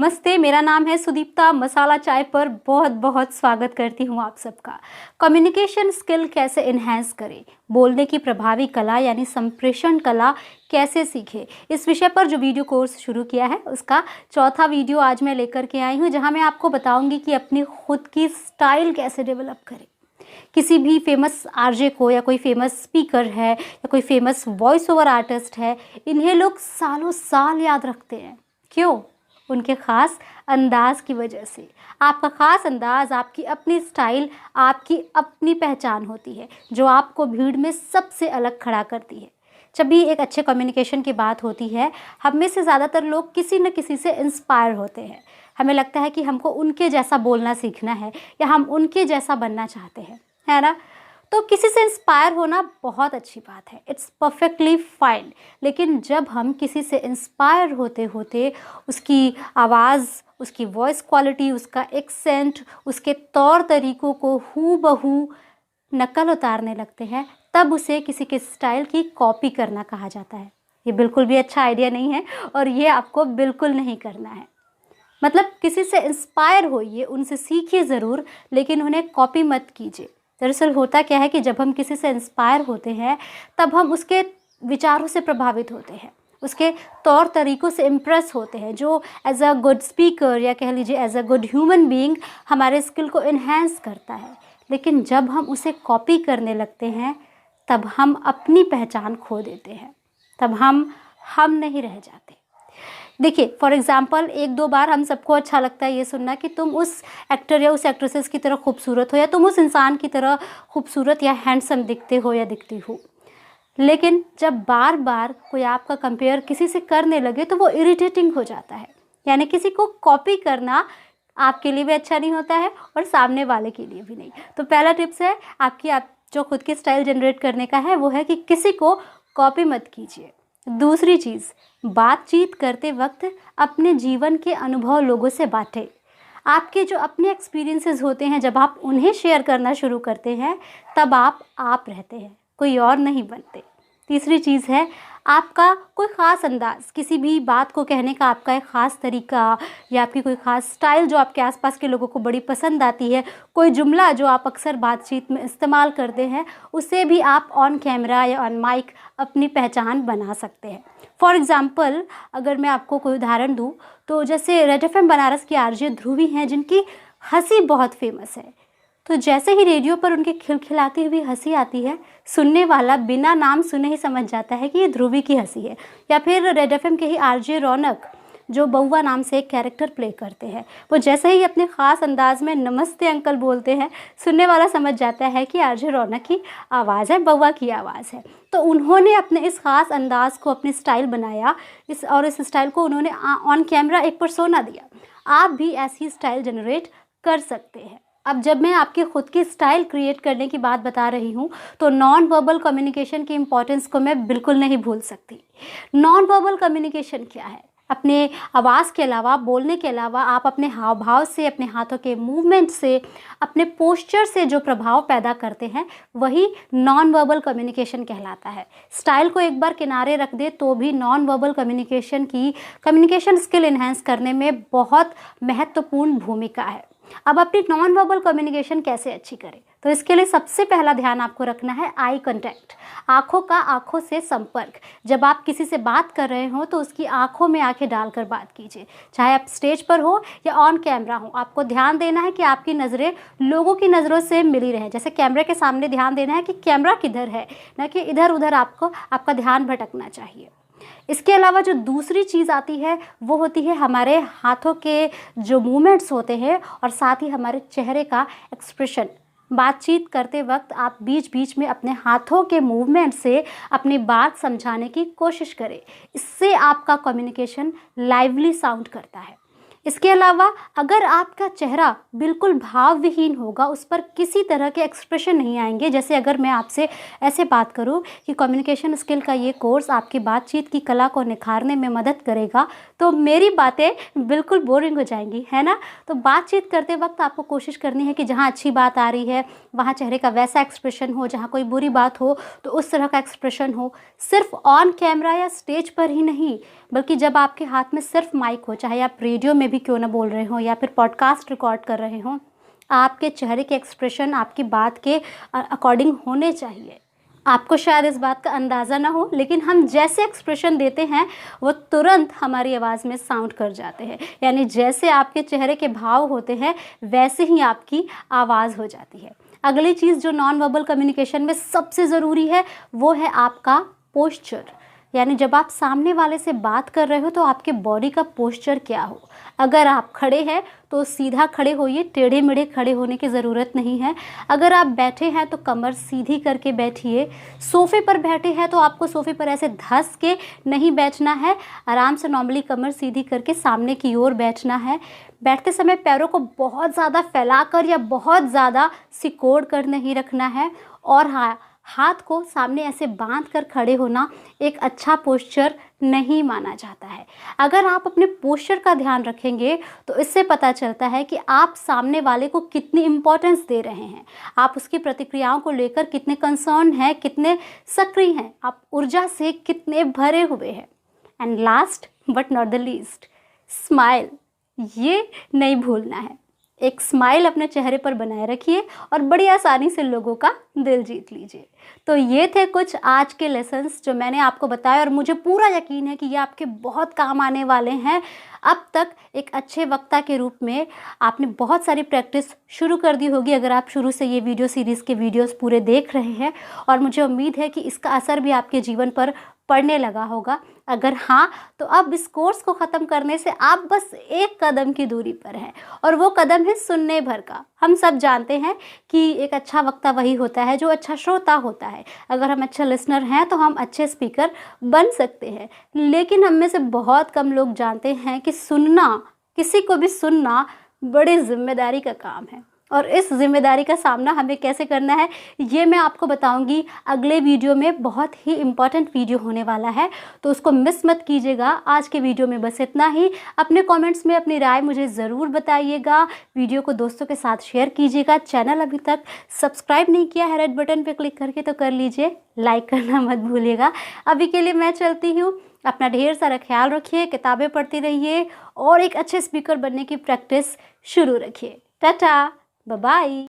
नमस्ते, मेरा नाम है सुदीप्ता। मसाला चाय पर बहुत बहुत स्वागत करती हूँ आप सबका। कम्युनिकेशन स्किल कैसे इन्हेंस करें, बोलने की प्रभावी कला यानी संप्रेषण कला कैसे सीखें, इस विषय पर जो वीडियो कोर्स शुरू किया है उसका चौथा वीडियो आज मैं लेकर के आई हूँ, जहाँ मैं आपको बताऊँगी कि अपनी खुद की स्टाइल कैसे डेवलप करें। किसी भी फेमस आरजे को या कोई फेमस स्पीकर है या कोई फेमस वॉइस ओवर आर्टिस्ट है, इन्हें लोग सालों साल याद रखते हैं। क्यों? उनके ख़ास अंदाज की वजह से। आपका ख़ास अंदाज, आपकी अपनी स्टाइल, आपकी अपनी पहचान होती है जो आपको भीड़ में सबसे अलग खड़ा करती है। जब भी एक अच्छे कम्युनिकेशन की बात होती है, हम में से ज़्यादातर लोग किसी न किसी से इंस्पायर होते हैं। हमें लगता है कि हमको उनके जैसा बोलना सीखना है या हम उनके जैसा बनना चाहते हैं, है ना? तो किसी से इंस्पायर होना बहुत अच्छी बात है, इट्स परफेक्टली फाइन। लेकिन जब हम किसी से इंस्पायर होते होते उसकी आवाज़, उसकी वॉइस क्वालिटी, उसका एक्सेंट, उसके तौर तरीक़ों को हूबहू नकल उतारने लगते हैं, तब उसे किसी के स्टाइल की कॉपी करना कहा जाता है। ये बिल्कुल भी अच्छा आइडिया नहीं है और ये आपको बिल्कुल नहीं करना है। मतलब किसी से इंस्पायर होइए, उनसे सीखिए ज़रूर, लेकिन उन्हें कॉपी मत कीजिए। दरअसल होता क्या है कि जब हम किसी से इंस्पायर होते हैं तब हम उसके विचारों से प्रभावित होते हैं, उसके तौर तरीक़ों से इम्प्रेस होते हैं, जो एज अ गुड स्पीकर या कह लीजिए as a good human being हमारे स्किल को इन्हेंस करता है। लेकिन जब हम उसे कॉपी करने लगते हैं तब हम अपनी पहचान खो देते हैं, तब हम नहीं रह जाते। देखिए, फॉर एग्ज़ाम्पल, एक दो बार हम सबको अच्छा लगता है ये सुनना कि तुम उस एक्टर या उस एक्ट्रेसेस की तरह खूबसूरत हो या तुम उस इंसान की तरह खूबसूरत या हैंडसम दिखते हो या दिखती हो। लेकिन जब बार बार कोई आपका कंपेयर किसी से करने लगे तो वो इरिटेटिंग हो जाता है। यानी किसी को कॉपी करना आपके लिए भी अच्छा नहीं होता है और सामने वाले के लिए भी नहीं। तो पहला टिप्स है आप जो खुद की स्टाइल जनरेट करने का है वो है कि किसी को कॉपी मत कीजिए। दूसरी चीज़, बातचीत करते वक्त अपने जीवन के अनुभव लोगों से बांटें। आपके जो अपने एक्सपीरियंसेस होते हैं, जब आप उन्हें शेयर करना शुरू करते हैं तब आप रहते हैं, कोई और नहीं बनते। तीसरी चीज़ है आपका कोई ख़ास अंदाज़, किसी भी बात को कहने का आपका एक ख़ास तरीका या आपकी कोई ख़ास स्टाइल जो आपके आसपास के लोगों को बड़ी पसंद आती है, कोई जुमला जो आप अक्सर बातचीत में इस्तेमाल करते हैं, उसे भी आप ऑन कैमरा या ऑन माइक अपनी पहचान बना सकते हैं। फॉर एग्ज़ाम्पल, अगर मैं आपको कोई उदाहरण दूँ तो जैसे रेड एफएम बनारस की आरजे ध्रुवी हैं, जिनकी हंसी बहुत फेमस है। तो जैसे ही रेडियो पर उनकी खिलखिलाती हुई हंसी आती है, सुनने वाला बिना नाम सुने ही समझ जाता है कि ये ध्रुवी की हंसी है। या फिर रेड एफएम के ही आरजे रौनक, जो बउआ नाम से एक कैरेक्टर प्ले करते हैं, वो जैसे ही अपने ख़ास अंदाज में नमस्ते अंकल बोलते हैं, सुनने वाला समझ जाता है कि आरजे रौनक की आवाज़ है, बउआ की आवाज़ है। तो उन्होंने अपने इस ख़ास अंदाज को अपनी स्टाइल बनाया, इस स्टाइल को उन्होंने ऑन कैमरा एक पर्सोना दिया। आप भी ऐसी स्टाइल जनरेट कर सकते हैं। अब जब मैं आपकी खुद की स्टाइल क्रिएट करने की बात बता रही हूँ तो नॉन वर्बल कम्युनिकेशन की इम्पोर्टेंस को मैं बिल्कुल नहीं भूल सकती। नॉन वर्बल कम्युनिकेशन क्या है? अपने आवाज़ के अलावा, बोलने के अलावा, आप अपने हाव भाव से, अपने हाथों के मूवमेंट से, अपने पोस्चर से जो प्रभाव पैदा करते हैं, वही नॉन वर्बल कम्युनिकेशन कहलाता है। स्टाइल को एक बार किनारे रख दे तो भी non verbal communication skill enhance करने में बहुत महत्वपूर्ण भूमिका है। अब अपनी नॉन वर्बल कम्युनिकेशन कैसे अच्छी करें? तो इसके लिए सबसे पहला ध्यान आपको रखना है आई कांटेक्ट, आँखों से संपर्क। जब आप किसी से बात कर रहे हो तो उसकी आँखों में आंखें डालकर बात कीजिए, चाहे आप स्टेज पर हो या ऑन कैमरा हो। आपको ध्यान देना है कि आपकी नज़रें लोगों की नज़रों से मिली रहें। जैसे कैमरे के सामने ध्यान देना है कि कैमरा किधर है, ना कि इधर उधर आपका ध्यान भटकना चाहिए। इसके अलावा जो दूसरी चीज़ आती है वो होती है हमारे हाथों के जो मूवमेंट्स होते हैं और साथ ही हमारे चेहरे का एक्सप्रेशन। बातचीत करते वक्त आप बीच बीच में अपने हाथों के मूवमेंट से अपनी बात समझाने की कोशिश करें। इससे आपका कम्युनिकेशन लाइवली साउंड करता है। इसके अलावा अगर आपका चेहरा बिल्कुल भाव विहीन होगा, उस पर किसी तरह के एक्सप्रेशन नहीं आएंगे, जैसे अगर मैं आपसे ऐसे बात करूं कि कम्युनिकेशन स्किल का ये कोर्स आपकी बातचीत की कला को निखारने में मदद करेगा, तो मेरी बातें बिल्कुल बोरिंग हो जाएंगी, है ना? तो बातचीत करते वक्त आपको कोशिश करनी है कि जहाँ अच्छी बात आ रही है वहाँ चेहरे का वैसा एक्सप्रेशन हो, जहाँ कोई बुरी बात हो तो उस तरह का एक्सप्रेशन हो। सिर्फ ऑन कैमरा या स्टेज पर ही नहीं, बल्कि जब आपके हाथ में सिर्फ माइक हो, चाहे आप रेडियो में भी क्यों ना बोल रहे हो या फिर पॉडकास्ट रिकॉर्ड कर रहे हो, आपके चेहरे के एक्सप्रेशन आपकी बात के अकॉर्डिंग होने चाहिए। आपको शायद इस बात का अंदाज़ा ना हो, लेकिन हम जैसे एक्सप्रेशन देते हैं वो तुरंत हमारी आवाज़ में साउंड कर जाते हैं। यानी जैसे आपके चेहरे के भाव होते हैं वैसे ही आपकी आवाज़ हो जाती है। अगली चीज़ जो नॉन वर्बल कम्युनिकेशन में सबसे ज़रूरी है वो है आपका पोस्चर। यानी जब आप सामने वाले से बात कर रहे हो तो आपके बॉडी का पोस्चर क्या हो। अगर आप खड़े हैं तो सीधा खड़े होइए, टेढ़े मेढ़े खड़े होने की ज़रूरत नहीं है। अगर आप बैठे हैं तो कमर सीधी करके बैठिए। सोफ़े पर बैठे हैं तो आपको सोफ़े पर ऐसे धंस के नहीं बैठना है, आराम से नॉर्मली कमर सीधी करके सामने की ओर बैठना है। बैठते समय पैरों को बहुत ज़्यादा फैलाकर या बहुत ज़्यादा सिकोड़ कर नहीं रखना है। और हाँ, हाथ को सामने ऐसे बांध कर खड़े होना एक अच्छा पोस्चर नहीं माना जाता है। अगर आप अपने पोस्चर का ध्यान रखेंगे तो इससे पता चलता है कि आप सामने वाले को कितनी इम्पोर्टेंस दे रहे हैं, आप उसकी प्रतिक्रियाओं को लेकर कितने कंसर्न हैं, कितने सक्रिय हैं, आप ऊर्जा से कितने भरे हुए हैं। And last but not the least, smile, ये नहीं भूलना है। एक स्माइल अपने चेहरे पर बनाए रखिए और बड़ी आसानी से लोगों का दिल जीत लीजिए। तो ये थे कुछ आज के लेसन्स जो मैंने आपको बताया और मुझे पूरा यकीन है कि ये आपके बहुत काम आने वाले हैं। अब तक एक अच्छे वक्ता के रूप में आपने बहुत सारी प्रैक्टिस शुरू कर दी होगी अगर आप शुरू से ये वीडियो सीरीज़ के वीडियोस पूरे देख रहे हैं, और मुझे उम्मीद है कि इसका असर भी आपके जीवन पर पड़ने लगा होगा। अगर हाँ, तो अब इस कोर्स को ख़त्म करने से आप बस एक कदम की दूरी पर हैं, और वो कदम है सुनने भर का। हम सब जानते हैं कि एक अच्छा वक्ता वही होता है जो अच्छा श्रोता होता है। अगर हम अच्छा लिसनर हैं तो हम अच्छे स्पीकर बन सकते हैं, लेकिन हम में से बहुत कम लोग जानते हैं कि सुनना, किसी को भी सुनना बड़ी जिम्मेदारी का काम है। और इस जिम्मेदारी का सामना हमें कैसे करना है ये मैं आपको बताऊंगी अगले वीडियो में। बहुत ही इम्पॉर्टेंट वीडियो होने वाला है, तो उसको मिस मत कीजिएगा। आज के वीडियो में बस इतना ही। अपने कमेंट्स में अपनी राय मुझे ज़रूर बताइएगा। वीडियो को दोस्तों के साथ शेयर कीजिएगा। चैनल अभी तक सब्सक्राइब नहीं किया है रेड बटन पर क्लिक करके तो कर लीजिए। लाइक करना मत भूलिएगा। अभी के लिए मैं चलती हूँ। अपना ढेर सारा ख्याल रखिए, किताबें पढ़ती रहिए और एक अच्छे स्पीकर बनने की प्रैक्टिस शुरू रखिए। Ta ta, bye bye.